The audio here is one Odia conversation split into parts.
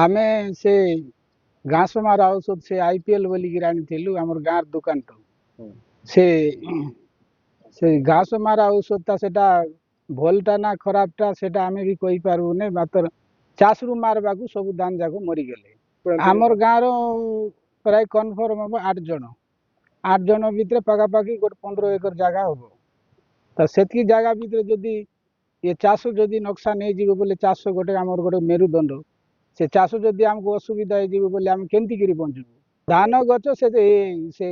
ଆମେ ସେ ଘାସମାରା ଔଷଧ ସେ IPL ବୋଲିକିରି ଆଣିଥିଲୁ ଆମର ଗାଁର ଦୋକାନଠୁ। ସେ ସେ ଘାସମାରା ଔଷଧଟା ସେଟା ଭଲଟା ନା ଖରାପଟା ସେଟା ଆମେ ବି କହିପାରିବୁନି, ମାତ୍ର ଚାଷରୁ ମାରବାକୁ ସବୁ ଧାନ ଯାକ ମରିଗଲେ। ଆମର ଗାଁର ପ୍ରାୟ କନଫର୍ମ ହବ 8 ଜଣ। 8 ଜଣ ଭିତରେ ପାଖାପାଖି ଗୋଟେ 15 ଏକର ଜାଗା ହବ। ତ ସେତିକି ଜାଗା ଭିତରେ ଯଦି ଏ ଚାଷ ଯଦି ନକ୍ସାନ ହେଇଯିବ ବୋଲେ ଚାଷ ଗୋଟେ ଆମର ଗୋଟେ ମେରୁଦଣ୍ଡ। ସେ ଚାଷ ଯଦି ଆମକୁ ଅସୁବିଧା ହେଇଯିବ ବୋଲେ ଆମେ କେମିତି କରି ବଞ୍ଚିବୁ? ଧାନ ଗଛ ସେ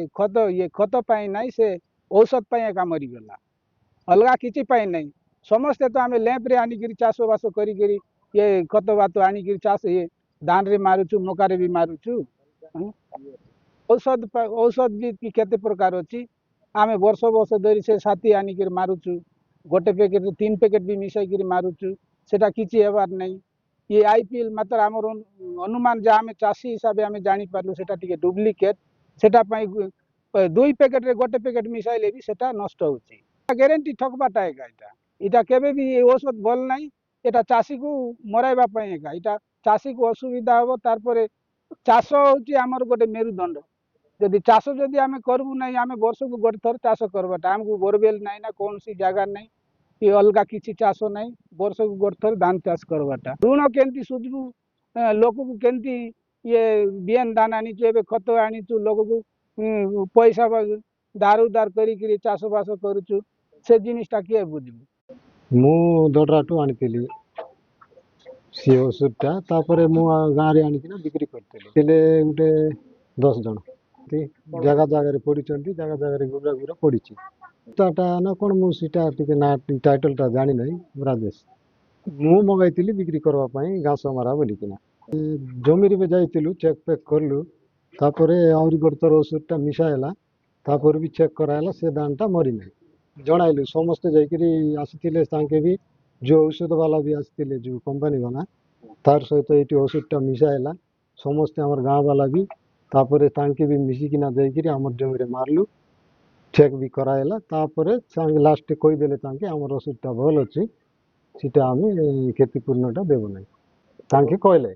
ଖତ ପାଇଁ ନାହିଁ, ସେ ଔଷଧ ପାଇଁ ଏକା ମରିଗଲା, ଅଲଗା କିଛି ପାଇଁ ନାହିଁ। ସମସ୍ତେ ତ ଆମେ ଲ୍ୟାମ୍ପରେ ଆଣିକିରି ଚାଷବାସ କରିକିରି ଇଏ ଖତ ବାତ ଆଣିକିରି ଚାଷ ଇଏ ଧାନରେ ମାରୁଛୁ, ମକାରେ ବି ମାରୁଛୁ। ଔଷଧ ବି କେତେ ପ୍ରକାର ଅଛି। ଆମେ ବର୍ଷ ବର୍ଷ ଧରି ସେ ସାଥୀ ଆଣିକିରି ମାରୁଛୁ, ଗୋଟେ ପ୍ୟାକେଟ୍ 3 ପ୍ୟାକେଟ୍ ବି ମିଶାଇକିରି ମାରୁଛୁ, ସେଟା କିଛି ହେବାର ନାହିଁ। ये IPL ମାତ୍ର ଆମର ଅନୁମାନ ଯାହା ଆମେ ଚାଷୀ ହିସାବରେ ଆମେ ଜାଣିପାରିଲୁ ସେଟା ଟିକେ ଡୁପ୍ଲିକେଟ୍। ସେଟା ପାଇଁ 2 ପ୍ୟାକେଟ୍ରେ ଗୋଟେ ପ୍ୟାକେଟ୍ ମିଶାଇଲେ ବି ସେଟା ନଷ୍ଟ ହେଉଛି। ଗ୍ୟାରେଣ୍ଟି ଠକବାଟା ଏକା ଏଇଟା କେବେ ବି ଏ ଔଷଧ ଭଲ ନାହିଁ। ଏଟା ଚାଷୀକୁ ମରାଇବା ପାଇଁ ଏକା। ଏଇଟା ଚାଷୀକୁ ଅସୁବିଧା ହେବ। ତାପରେ ଚାଷ ହେଉଛି ଆମର ଗୋଟେ ମେରୁଦଣ୍ଡ। ଯଦି ଚାଷ ଯଦି ଆମେ କରିବୁ ନାହିଁ, ଆମେ ବର୍ଷକୁ ଗୋଟେ ଥର ଚାଷ କରବାଟା, ଆମକୁ ବୋରୱେଲ୍ ନାହିଁ ନା କୌଣସି ଜାଗା ନାହିଁ କି ଅଲଗା କିଛି ଚାଷ ନାହିଁ, ବର୍ଷକୁ ଗୋଟେ ଥର ଧାନ ଚାଷ କରବାଟା। ଋଣ କେମିତି ସୁଝିବୁ, ଲୋକକୁ କେମିତି ଇଏ ବିହନ ଧାନ ଆଣିଛୁ, ଏବେ ଖତ ଆଣିଛୁ, ଲୋକକୁ ପଇସା ଧାର ଉଧାର କରିକିରି ଚାଷବାସ କରୁଛୁ, ସେ ଜିନିଷଟା କିଏ ବୁଝିବୁ? ମୁଁ ଦଡ଼ରାଠୁ ଆଣିଥିଲି ସେ ଔଷଧଟା। ତାପରେ ମୁଁ ଗାଁରେ ଆଣିକିନା ବିକ୍ରି କରିଥିଲି। ଥିଲେ ଗୋଟେ 10 ଜଣ ଜାଗା ଜାଗାରେ ପଡ଼ିଛନ୍ତି, ଜାଗା ଜାଗାରେ ଗୁରା ଗୁରା ପଡ଼ିଛି। ତାଟା ନା କ'ଣ ମୁଁ ସେଟା ଟିକେ ନା ଟାଇଟଲଟା ଜାଣିନାହିଁ। ରାଜେଶ ମୁଁ ମଗାଇଥିଲି ବିକ୍ରି କରିବା ପାଇଁ ଘାସମାରା ବୋଲିକିନା। ଜମିରେ ବି ଯାଇଥିଲୁ, ଚେକ୍ ଫେକ୍ କଲୁ। ତାପରେ ଆହୁରି ଗୋଟେ ଥର ଔଷଧଟା ମିଶା ହେଲା, ତାପରେ ବି ଚେକ୍ କରାହେଲା, ସେ ଧାନଟା ମରିନାହିଁ। ଜଣାଇଲୁ ସମସ୍ତେ ଯାଇକିରି ଆସିଥିଲେ, ତାଙ୍କେ ବି ଯେଉଁ ଔଷଧ ବାଲା ବି ଆସିଥିଲେ, ଯେଉଁ କମ୍ପାନୀ ବାଲା, ତାର ସହିତ ଏଇଠି ଔଷଧଟା ମିଶା ହେଲା। ସମସ୍ତେ ଆମର ଗାଁ ବାଲା ବି, ତାପରେ ତାଙ୍କେ ବି ମିଶିକିନା ଯାଇକିରି ଆମର ଜମିରେ ମାରିଲୁ, ଚେକ୍ ବି କରାହେଲା। ତାପରେ ଲାଷ୍ଟରେ କହିଦେଲେ ତାଙ୍କେ ଆମର ଔଷଧଟା ଭଲ ଅଛି, ସେଟା ଆମେ କ୍ଷତିପୂର୍ଣ୍ଣଟା ଦେବୁ ନାହିଁ, ତାଙ୍କେ କହିଲେ।